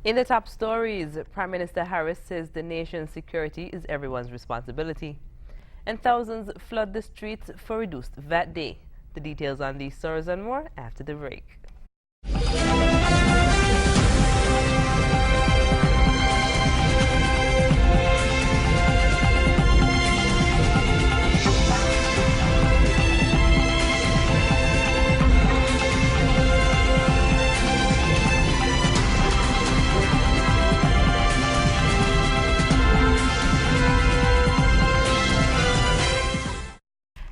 In the top stories, Prime Minister Harris says the nation's security is everyone's responsibility. And thousands flood the streets for reduced VAT day. The details on these stories and more after the break.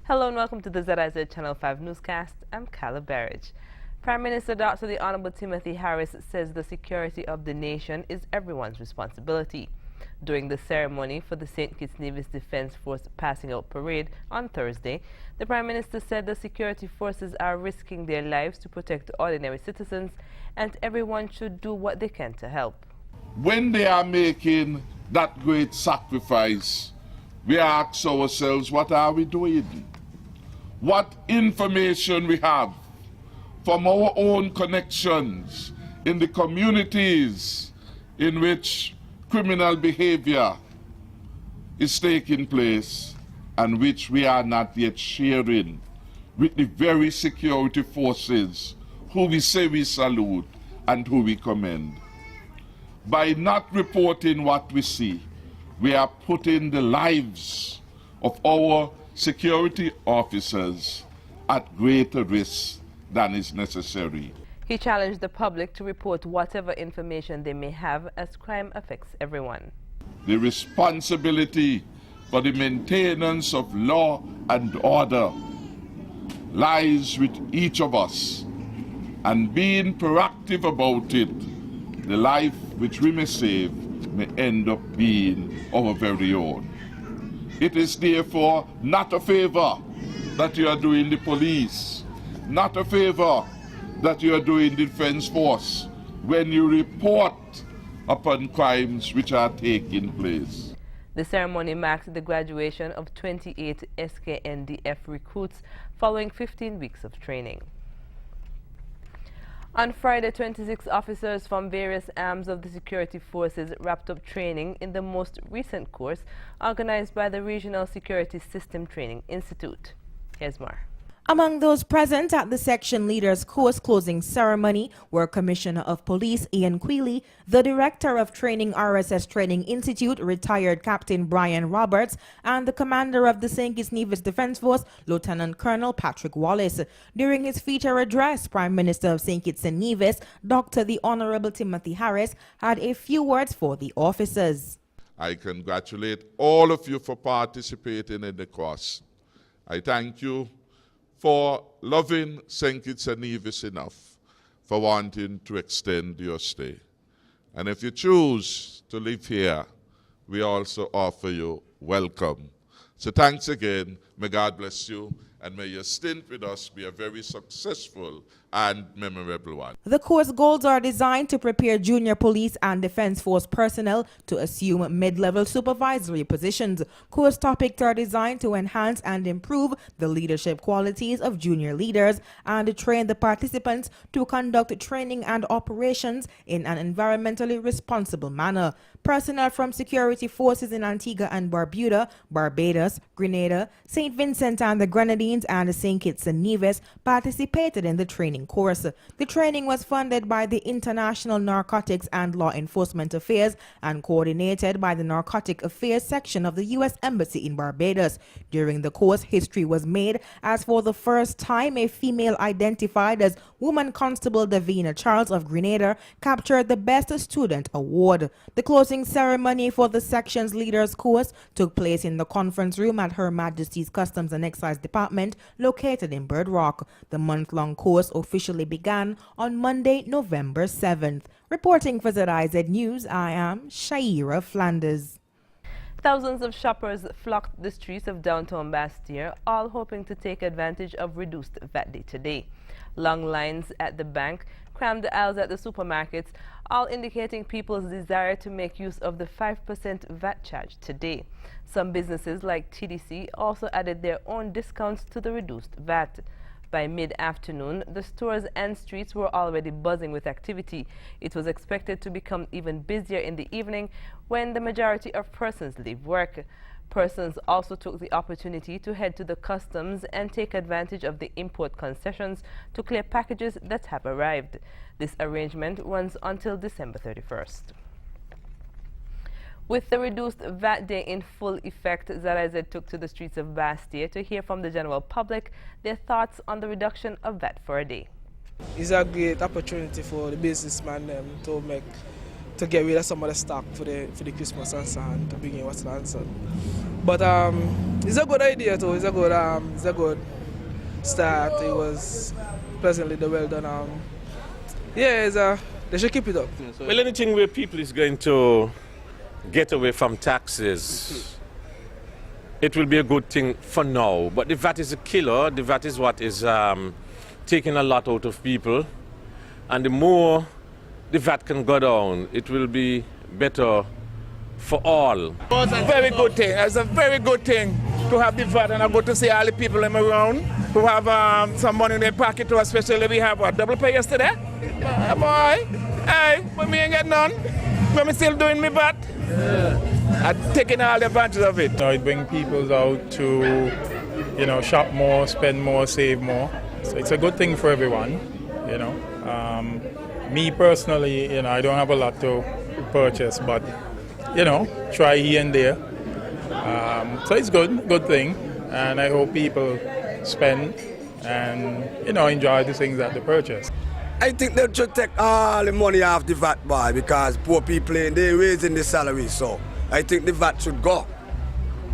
Hello and welcome to the ZIZ Channel 5 newscast. I'm Carla Barrage. Prime Minister Dr. the Honorable Timothy Harris says the security of the nation is everyone's responsibility. During the ceremony for the St. Kitts Nevis Defense Force passing out parade on Thursday, the Prime Minister said the security forces are risking their lives to protect ordinary citizens and everyone should do what they can to help. When they are making that great sacrifice, we ask ourselves, what are we doing? What information we have from our own connections in the communities in which criminal behavior is taking place and which we are not yet sharing with the very security forces who we say we salute and who we commend. By not reporting what we see, we are putting the lives of our security officers at greater risk than is necessary. He challenged the public to report whatever information they may have as crime affects everyone. The responsibility for the maintenance of law and order lies with each of us, and being proactive about it, the life which we may save may end up being our very own. It is therefore not a favor that you are doing the police, not a favor that you are doing the defense force when you report upon crimes which are taking place. The ceremony marked the graduation of 28 SKNDF recruits following 15 weeks of training. On Friday, 26 officers from various arms of the security forces wrapped up training in the most recent course organized by the Regional Security System Training Institute. Here's more. Among those present at the section leaders course closing ceremony were Commissioner of Police Ian Quealy, the Director of Training RSS Training Institute, retired Captain Brian Roberts, and the Commander of the St. Kitts Nevis Defense Force, Lieutenant Colonel Patrick Wallace. During his feature address, Prime Minister of St. Kitts and Nevis, Dr. the Honorable Timothy Harris, had a few words for the officers. I congratulate all of you for participating in the course. I thank you for loving St. Kitts and Nevis enough for wanting to extend your stay. And if you choose to live here, we also offer you welcome. So thanks again. May God bless you, and may your stint with us be a very successful and memorable one. The course goals are designed to prepare junior police and defense force personnel to assume mid-level supervisory positions. Course topics are designed to enhance and improve the leadership qualities of junior leaders and to train the participants to conduct training and operations in an environmentally responsible manner. Personnel from security forces in Antigua and Barbuda, Barbados, Grenada, St. Vincent and the Grenadines, and St. Kitts and Nevis participated in the training course. The training was funded by the International Narcotics and Law Enforcement Affairs and coordinated by the Narcotic Affairs section of the U.S. Embassy in Barbados. During the course, history was made as for the first time a female identified as Woman Constable Davina Charles of Grenada captured the Best Student Award. The closing ceremony for the section's leaders course took place in the conference room at Her Majesty's Customs and Excise Department located in Bird Rock. The month-long course officially began on Monday, November 7th. Reporting for ZIZ News, I am Shaira Flanders. Thousands of shoppers flocked the streets of downtown Bastille, all hoping to take advantage of reduced VAT day today. Long lines at the bank crammed the aisles at the supermarkets, all indicating people's desire to make use of the 5% VAT charge today. Some businesses like TDC also added their own discounts to the reduced VAT. By mid-afternoon, the stores and streets were already buzzing with activity. It was expected to become even busier in the evening when the majority of persons leave work. Persons also took the opportunity to head to the customs and take advantage of the import concessions to clear packages that have arrived. This arrangement runs until December 31st. With the reduced VAT day in full effect, ZIZ took to the streets of Bastia to hear from the general public their thoughts on the reduction of VAT for a day. It's a great opportunity for the businessman to get rid of some of the stock for the Christmas and so on, to bring in what's the answer. But it's a good idea too. It's a good start. It was pleasantly well done. Yeah, they should keep it up. Well, anything where people is going to get away from taxes, it will be a good thing for now. But the VAT is a killer. The VAT is what is taking a lot out of people. And the more the VAT can go down, it will be better for all. It's a very good thing. It's a very good thing to have the VAT, and I go to see all the people around who have some money in their pocket too, especially we have a double pay yesterday. Boy, hey, but me ain't get none. But me still doing me VAT. I'm taking all the advantage of it. It brings people out to, shop more, spend more, save more. So it's a good thing for everyone, Me personally, I don't have a lot to purchase, but, try here and there. So it's good thing. And I hope people spend and, enjoy the things that they purchase. I think they should take all the money off the VAT, boy, because poor people, they're raising the salary. So I think the VAT should go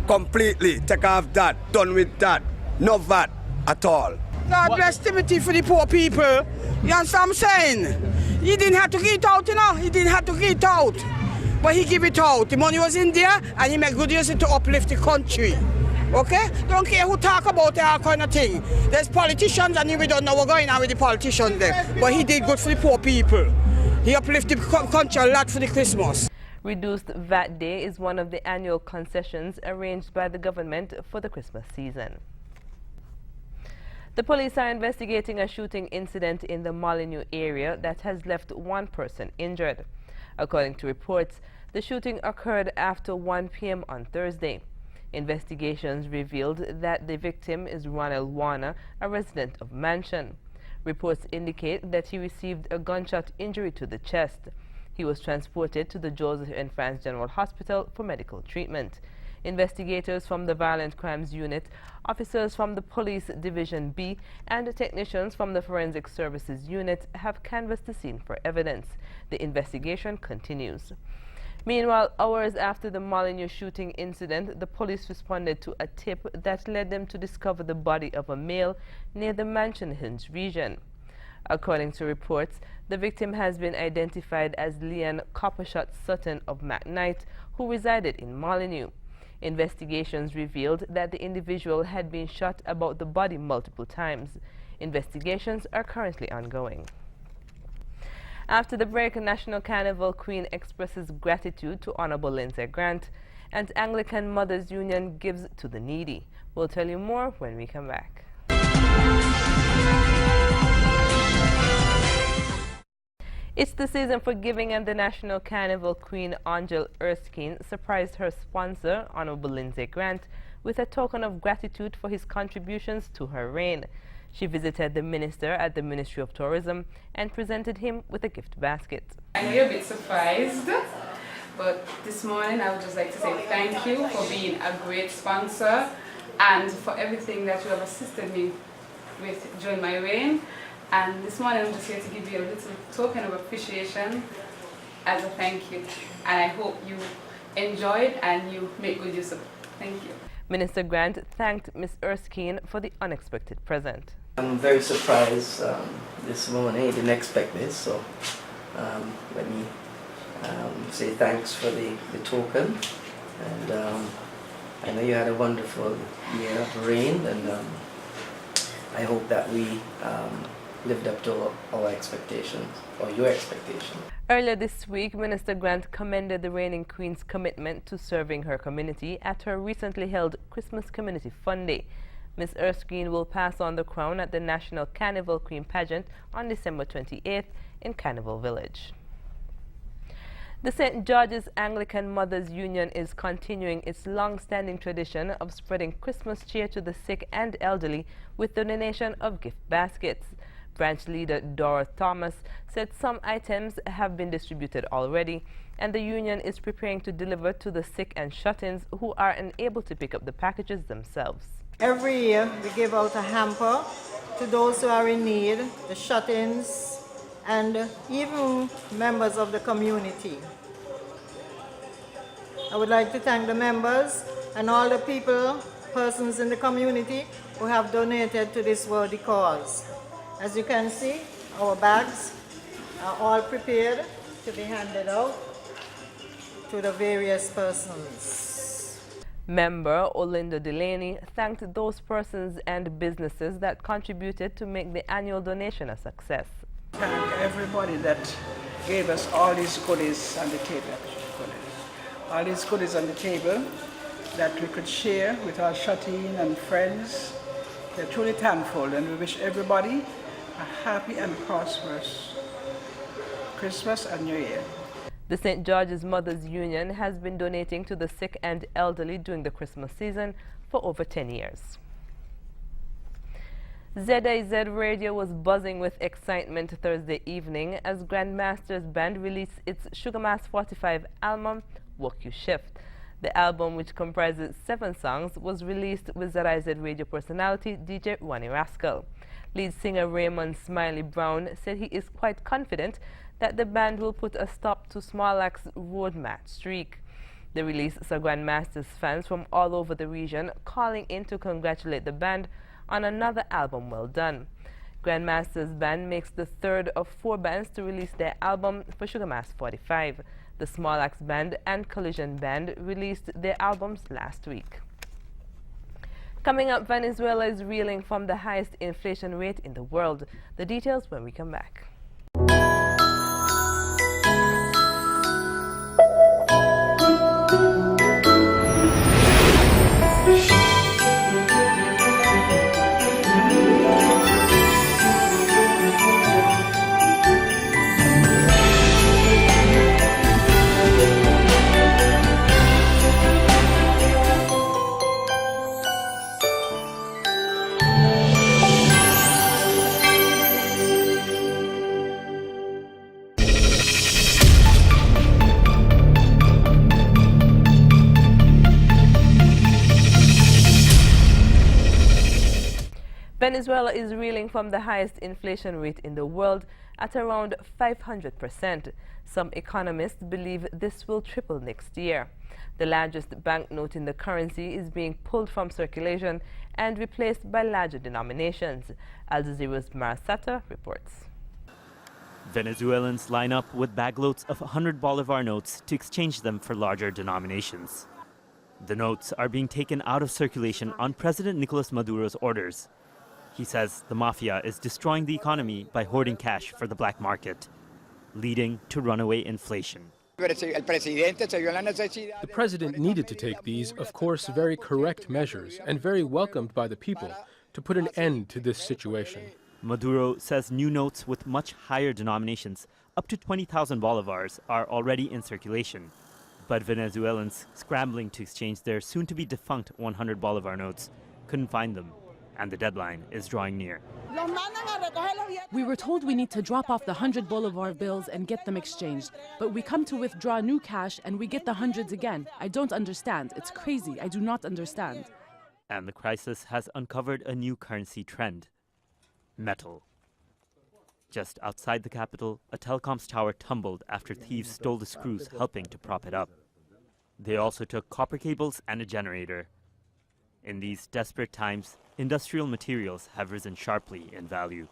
completely. Take off that, done with that. No VAT at all. God bless Timothy for the poor people. You understand what I'm saying? He didn't have to get it out, He didn't have to get it out. But he gave it out. The money was in there, and he made good use of it to uplift the country. Okay? Don't care who talk about all kind of thing. There's politicians, and we don't know what's going on with the politicians there. But he did good for the poor people. He uplifted the country a lot for the Christmas. Reduced VAT Day is one of the annual concessions arranged by the government for the Christmas season. The police are investigating a shooting incident in the Molyneux area that has left one person injured. According to reports, the shooting occurred after 1 p.m. on Thursday. Investigations revealed that the victim is Ronald Warner, a resident of Mansion. Reports indicate that he received a gunshot injury to the chest. He was transported to the Joseph and France General Hospital for medical treatment. Investigators from the Violent Crimes Unit, officers from the Police Division B, and technicians from the Forensic Services Unit have canvassed the scene for evidence. The investigation continues. Meanwhile, hours after the Molyneux shooting incident, the police responded to a tip that led them to discover the body of a male near the Mansion Hills region. According to reports, the victim has been identified as Leon Coppershot Sutton of McKnight, who resided in Molyneux. Investigations revealed that the individual had been shot about the body multiple times. Investigations are currently ongoing. After the break, National Carnival Queen expresses gratitude to Honorable Lindsay Grant, and Anglican Mothers Union gives to the needy. We'll tell you more when we come back. It's the season for giving, and the National Carnival Queen Angel Erskine surprised her sponsor, Honorable Lindsay Grant, with a token of gratitude for his contributions to her reign. She visited the minister at the Ministry of Tourism and presented him with a gift basket. I know you're a bit surprised, but this morning I would just like to say thank you for being a great sponsor and for everything that you have assisted me with during my reign. And this morning I'm just here to give you a little token of appreciation as a thank you. And I hope you enjoyed and you make good use of it. Thank you. Minister Grant thanked Ms. Erskine for the unexpected present. I'm very surprised this morning. I didn't expect this, so let me say thanks for the token. And I know you had a wonderful year of reign, and I hope that we lived up to our expectations, or your expectations. Earlier this week, Minister Grant commended the reigning Queen's commitment to serving her community at her recently held Christmas Community Fun Day. Miss Erskine will pass on the crown at the National Carnival Queen Pageant on December 28th in Carnival Village. The St. George's Anglican Mothers Union is continuing its long-standing tradition of spreading Christmas cheer to the sick and elderly with the donation of gift baskets. Branch leader Dora Thomas said some items have been distributed already, and the union is preparing to deliver to the sick and shut-ins who are unable to pick up the packages themselves. Every year we give out a hamper to those who are in need, the shut-ins, and even members of the community. I would like to thank the members and all the persons in the community who have donated to this worthy cause. As you can see, our bags are all prepared to be handed out to the various persons. Member Olinda Delaney thanked those persons and businesses that contributed to make the annual donation a success. Thank everybody that gave us all these goodies on the table. All these goodies on the table that we could share with our shut-in and friends. We're truly thankful, and we wish everybody a happy and prosperous Christmas and New Year. The St. George's Mothers Union has been donating to the sick and elderly during the Christmas season for over 10 years. ZIZ Radio was buzzing with excitement Thursday evening as Grandmasters Band released its Sugar Mass 45 album, Walk You Shift. The album, which comprises 7 songs, was released with ZIZ Radio personality DJ Ronnie Rascal. Lead singer Raymond Smiley Brown said he is quite confident that the band will put a stop to Smarlack's road match streak. The release saw Grandmasters fans from all over the region calling in to congratulate the band on another album well done. Grandmasters Band makes the third of 4 bands to release their album for Sugar Mass 45. The Smarlack's Band and Collision Band released their albums last week. Coming up, Venezuela is reeling from the highest inflation rate in the world. The details when we come back. Venezuela is reeling from the highest inflation rate in the world at around 500%. Some economists believe this will triple next year. The largest banknote in the currency is being pulled from circulation and replaced by larger denominations. Al Jazeera's Marasata reports. Venezuelans line up with bagloads of 100 Bolivar notes to exchange them for larger denominations. The notes are being taken out of circulation on President Nicolas Maduro's orders. He says the mafia is destroying the economy by hoarding cash for the black market, leading to runaway inflation. The president needed to take these, of course, very correct measures and very welcomed by the people to put an end to this situation. Maduro says new notes with much higher denominations, up to 20,000 bolivars, are already in circulation. But Venezuelans scrambling to exchange their soon-to-be defunct 100 bolivar notes couldn't find them, and the deadline is drawing near. We were told we need to drop off the 100 bolivar bills and get them exchanged, but we come to withdraw new cash and we get the hundreds again. I don't understand. It's crazy. I do not understand. And the crisis has uncovered a new currency trend: metal. Just outside the capital, a telecoms tower tumbled after thieves stole the screws helping to prop it up. They also took copper cables and a generator. In these desperate times, industrial materials have risen sharply in value.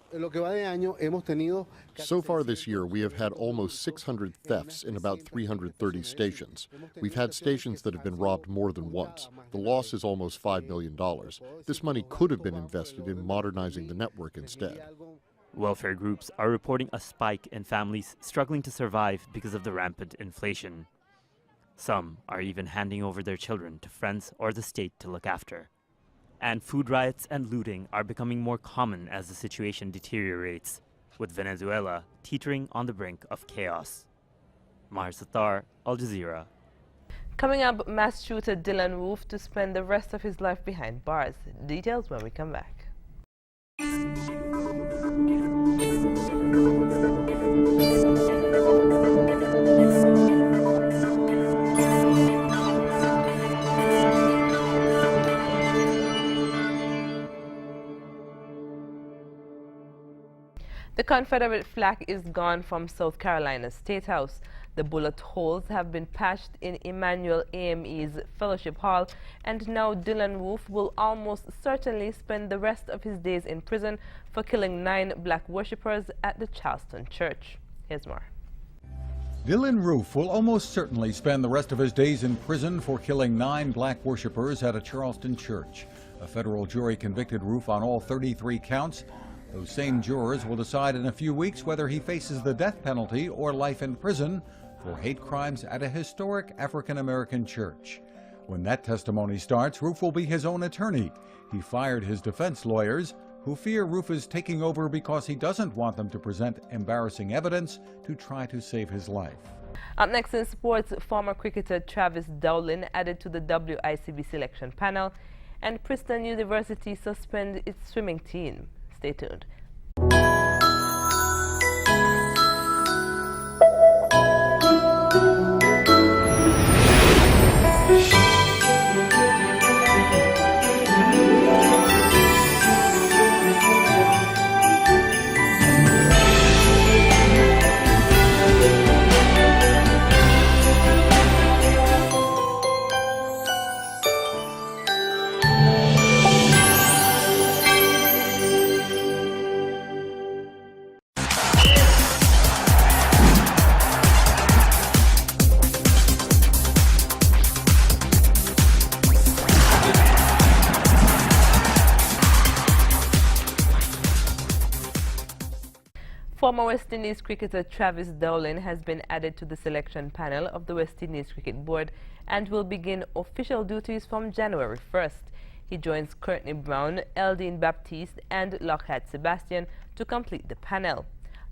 So far this year, we have had almost 600 thefts in about 330 stations. We've had stations that have been robbed more than once. The loss is almost $5 million. This money could have been invested in modernizing the network instead. Welfare groups are reporting a spike in families struggling to survive because of the rampant inflation. Some are even handing over their children to friends or the state to look after. And food riots and looting are becoming more common as the situation deteriorates, with Venezuela teetering on the brink of chaos. Maher Sattar, Al Jazeera. Coming up, mass shooter Dylan Roof to spend the rest of his life behind bars. Details when we come back. The Confederate flag is gone from South Carolina's State House. The bullet holes have been patched in Emmanuel AME's Fellowship Hall, and now Dylan Roof will almost certainly spend the rest of his days in prison for killing 9 black worshippers at the Charleston church. Here's more. Dylan Roof will almost certainly spend the rest of his days in prison for killing 9 black worshippers at a Charleston church. A federal jury convicted Roof on all 33 counts. Those same jurors will decide in a few weeks whether he faces the death penalty or life in prison for hate crimes at a historic African-American church. When that testimony starts, Roof will be his own attorney. He fired his defense lawyers, who fear Roof is taking over because he doesn't want them to present embarrassing evidence to try to save his life. Up next in sports, former cricketer Travis Dolan added to the WICB selection panel, and Princeton University suspended its swimming team. Stay tuned. Former West Indies cricketer Travis Dolan has been added to the selection panel of the West Indies Cricket Board and will begin official duties from January 1st. He joins Courtney Brown, Eldine Baptiste and Lockhart Sebastian to complete the panel.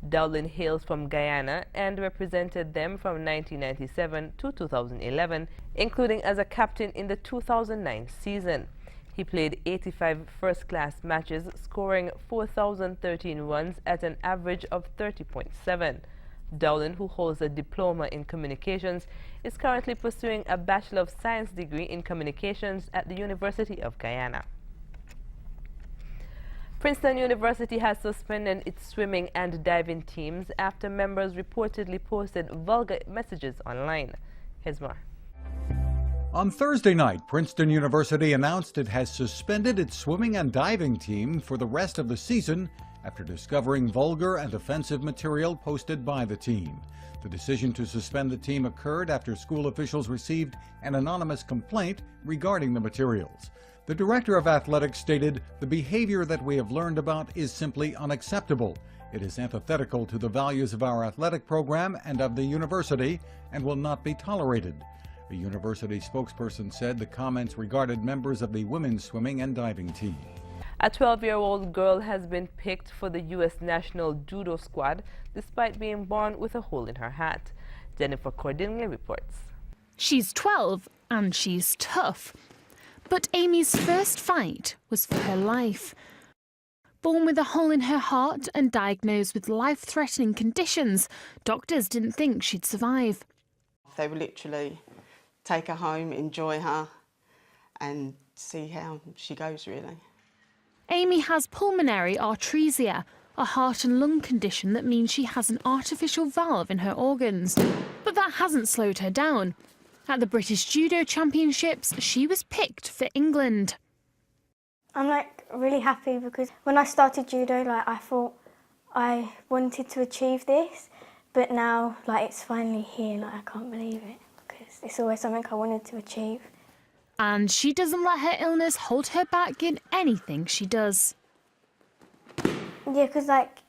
Dolan hails from Guyana and represented them from 1997 to 2011, including as a captain in the 2009 season. He played 85 first-class matches, scoring 4,013 runs at an average of 30.7. Dolan, who holds a diploma in communications, is currently pursuing a Bachelor of Science degree in communications at the University of Guyana. Princeton University has suspended its swimming and diving teams after members reportedly posted vulgar messages online. Here's more. On Thursday night, Princeton University announced it has suspended its swimming and diving team for the rest of the season after discovering vulgar and offensive material posted by the team. The decision to suspend the team occurred after school officials received an anonymous complaint regarding the materials. The director of athletics stated, "The behavior that we have learned about is simply unacceptable. It is antithetical to the values of our athletic program and of the university and will not be tolerated." A university spokesperson said the comments regarded members of the women's swimming and diving team. A 12-year-old girl has been picked for the U.S. national judo squad despite being born with a hole in her hat. Jennifer Cordingley reports. She's 12 and she's tough. But Amy's first fight was for her life. Born with a hole in her heart and diagnosed with life-threatening conditions, doctors didn't think she'd survive. They would literally take her home, enjoy her, and see how she goes, really. Amy has pulmonary atresia, a heart and lung condition that means she has an artificial valve in her organs. But that hasn't slowed her down. At the British Judo Championships, she was picked for England. I'm really happy because when I started judo, I thought I wanted to achieve this, but now it's finally here. I can't believe it. It's always something I wanted to achieve. And she doesn't let her illness hold her back in anything she does. Yeah, because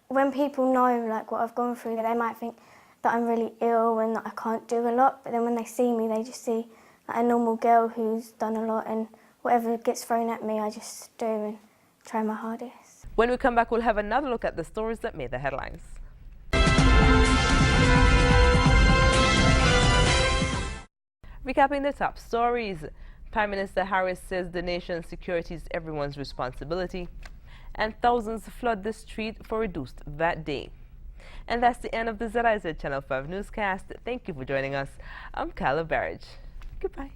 when people know what I've gone through, they might think that I'm really ill and that I can't do a lot. But then when they see me, they just see a normal girl who's done a lot and whatever gets thrown at me, I just do and try my hardest. When we come back, we'll have another look at the stories that made the headlines. Recapping the top stories, Prime Minister Harris says the nation's security is everyone's responsibility, and thousands flood the street for reduced VAT day. And that's the end of the ZIZ Channel 5 newscast. Thank you for joining us. I'm Carla Barrage. Goodbye.